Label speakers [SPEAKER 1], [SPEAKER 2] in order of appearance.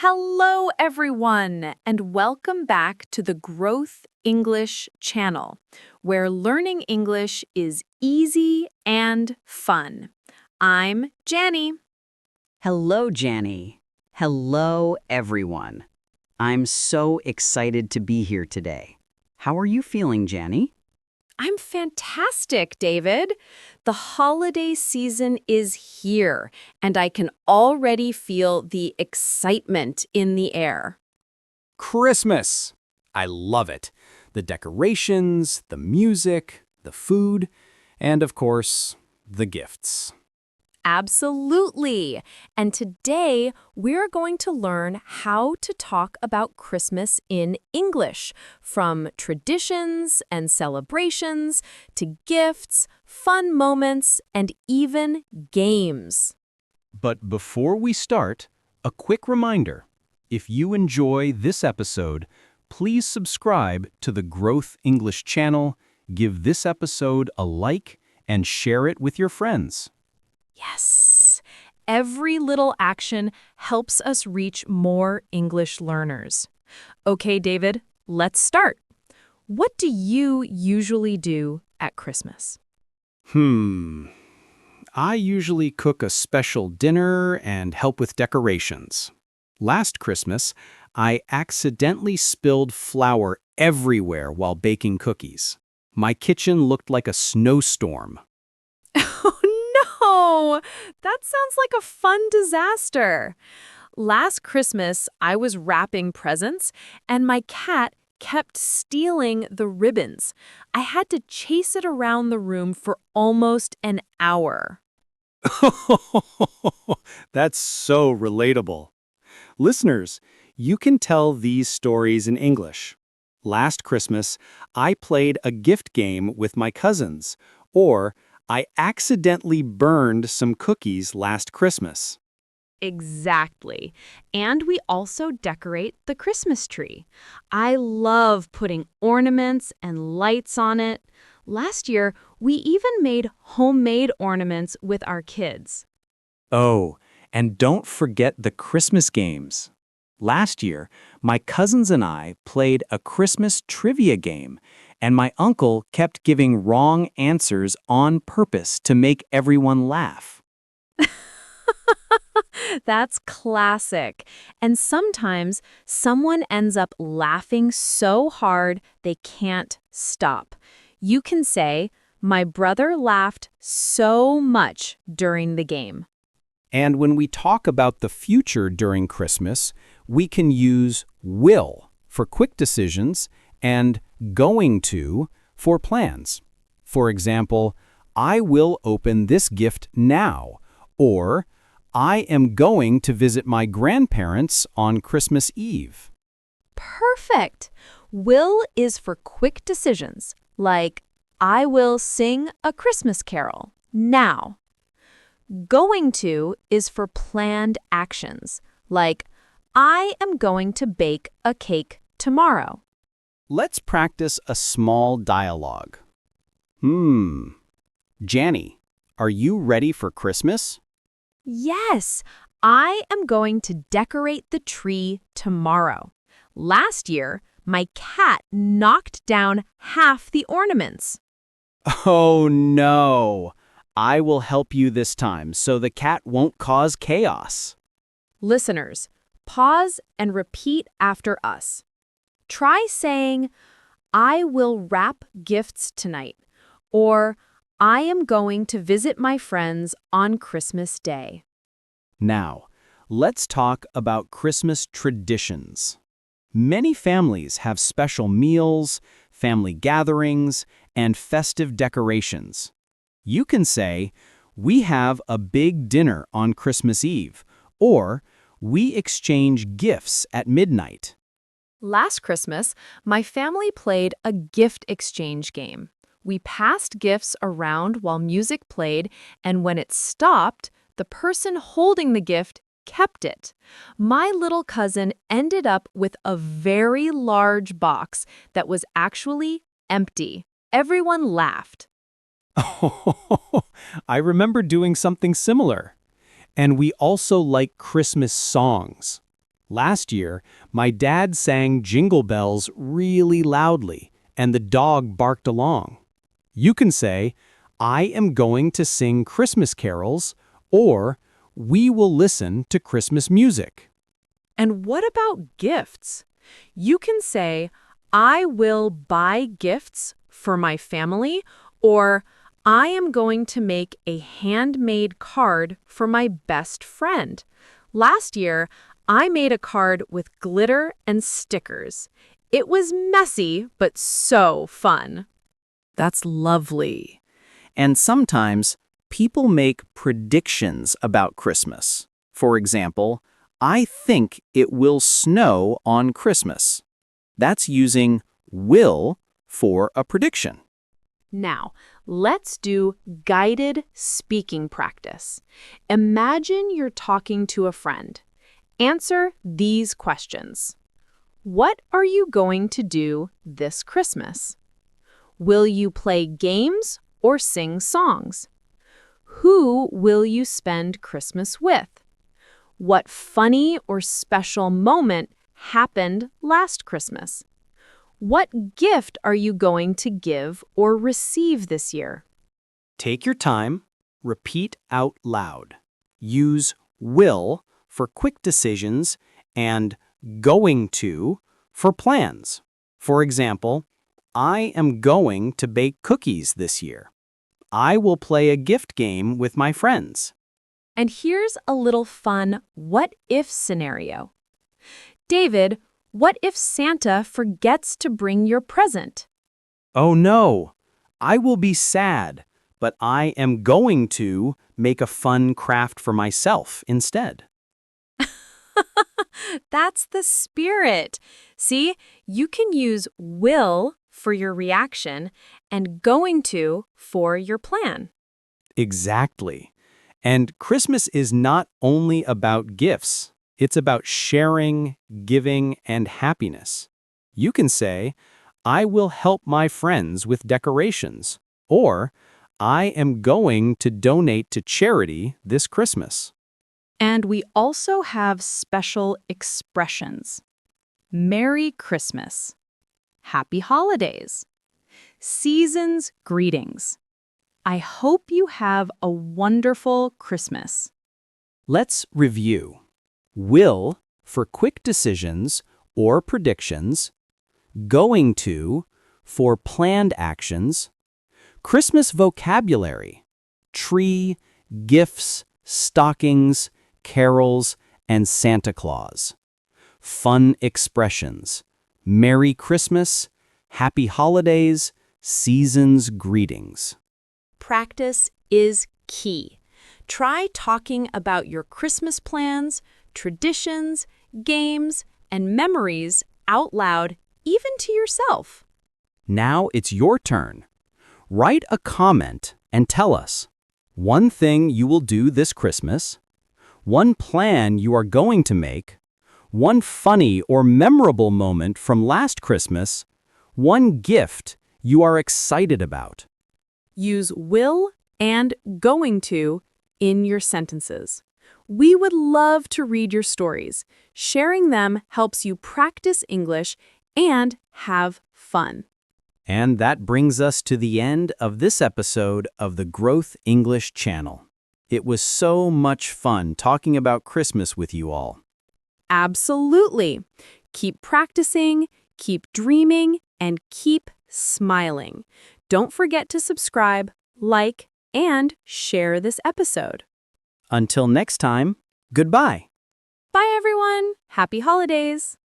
[SPEAKER 1] Hello, everyone, and welcome back to the Growth English channel, where learning English is easy and fun. I'm Jannie.
[SPEAKER 2] Hello, Jannie. Hello, everyone. I'm so excited to be here today. How are you feeling, Jannie?
[SPEAKER 1] I'm fantastic, David. The holiday season is here, and I can already feel the excitement in the air.
[SPEAKER 3] Christmas. I love it. The decorations, the music, the food, and of course, the gifts.
[SPEAKER 1] Absolutely. And today we're going to learn how to talk about Christmas in English, from traditions and celebrations to gifts, fun moments, and even games.
[SPEAKER 3] But before we start, a quick reminder. If you enjoy this episode, please subscribe to the Growth English channel, give this episode a like, and share it with your friends.
[SPEAKER 1] Yes, every little action helps us reach more English learners. Okay, David, let's start. What do you usually do at Christmas?
[SPEAKER 3] I usually cook a special dinner and help with decorations. Last Christmas, I accidentally spilled flour everywhere while baking cookies. My kitchen looked like a snowstorm.
[SPEAKER 1] Oh, no! That sounds like a fun disaster. Last Christmas, I was wrapping presents, and my cat kept stealing the ribbons. I had to chase it around the room for almost an hour.
[SPEAKER 3] That's so relatable. Listeners, you can tell these stories in English. Last Christmas, I played a gift game with my cousins, or I accidentally burned some cookies last Christmas.
[SPEAKER 1] Exactly. And we also decorate the Christmas tree. I love putting ornaments and lights on it. Last year, we even made homemade ornaments with our kids.
[SPEAKER 3] Oh, and don't forget the Christmas games. Last year, my cousins and I played a Christmas trivia game, and my uncle kept giving wrong answers on purpose to make everyone laugh.
[SPEAKER 1] That's classic. And sometimes someone ends up laughing so hard they can't stop. You can say, "My brother laughed so much during the game."
[SPEAKER 3] And when we talk about the future during Christmas, we can use will for quick decisions and going to for plans. For example, I will open this gift now, or I am going to visit my grandparents on Christmas Eve.
[SPEAKER 1] Perfect. Will is for quick decisions, like, I will sing a Christmas carol now. Going to is for planned actions, like, I am going to bake a cake tomorrow.
[SPEAKER 3] Let's practice a small dialogue. Jannie, are you ready for Christmas?
[SPEAKER 1] Yes, I am going to decorate the tree tomorrow. Last year, my cat knocked down half the ornaments.
[SPEAKER 3] Oh no! I will help you this time so the cat won't cause chaos.
[SPEAKER 1] Listeners, pause and repeat after us. Try saying, I will wrap gifts tonight, or I am going to visit my friends on Christmas Day.
[SPEAKER 3] Now, let's talk about Christmas traditions. Many families have special meals, family gatherings, and festive decorations. You can say, we have a big dinner on Christmas Eve, or we exchange gifts at midnight.
[SPEAKER 1] Last Christmas, my family played a gift exchange game. We passed gifts around while music played, and when it stopped, the person holding the gift kept it. My little cousin ended up with a very large box that was actually empty. Everyone laughed.
[SPEAKER 3] I remember doing something similar. And we also like Christmas songs. Last year, my dad sang Jingle Bells really loudly, and the dog barked along. You can say, I am going to sing Christmas carols, or we will listen to Christmas music.
[SPEAKER 1] And what about gifts? You can say, I will buy gifts for my family, or I am going to make a handmade card for my best friend. Last year, I made a card with glitter and stickers. It was messy, but so fun.
[SPEAKER 4] That's lovely. And sometimes people make predictions about Christmas. For example, I think it will snow on Christmas. That's using will for a prediction.
[SPEAKER 1] Now, let's do guided speaking practice. Imagine you're talking to a friend. Answer these questions. What are you going to do this Christmas? Will you play games or sing songs? Who will you spend Christmas with? What funny or special moment happened last Christmas? What gift are you going to give or receive this year?
[SPEAKER 3] Take your time, repeat out loud. Use will for quick decisions and going to for plans. For example, I am going to bake cookies this year. I will play a gift game with my friends.
[SPEAKER 1] And here's a little fun what-if scenario. David, what if Santa forgets to bring your present?
[SPEAKER 3] Oh no, I will be sad, but I am going to make a fun craft for myself instead.
[SPEAKER 1] That's the spirit. See, you can use will for your reaction and going to for your plan.
[SPEAKER 3] Exactly. And Christmas is not only about gifts. It's about sharing, giving, and happiness. You can say, I will help my friends with decorations, or I am going to donate to charity this Christmas.
[SPEAKER 4] And we also have special expressions. Merry Christmas. Happy Holidays. Season's greetings. I hope you have a wonderful Christmas.
[SPEAKER 3] Let's review. Will for quick decisions or predictions, going to for planned actions, Christmas vocabulary, tree, gifts, stockings, carols, and Santa Claus. Fun expressions, Merry Christmas, Happy Holidays, Season's greetings.
[SPEAKER 1] Practice is key. Try talking about your Christmas plans, traditions, games, and memories out loud, even to yourself.
[SPEAKER 3] Now it's your turn. Write a comment and tell us one thing you will do this Christmas, one plan you are going to make, one funny or memorable moment from last Christmas, one gift you are excited about.
[SPEAKER 1] Use will and going to in your sentences. We would love to read your stories. Sharing them helps you practice English and have fun.
[SPEAKER 3] And that brings us to the end of this episode of the Growth English channel. It was so much fun talking about Christmas with you all.
[SPEAKER 1] Absolutely. Keep practicing, keep dreaming, and keep smiling. Don't forget to subscribe, like, and share this episode.
[SPEAKER 3] Until next time, goodbye.
[SPEAKER 1] Bye, everyone. Happy holidays.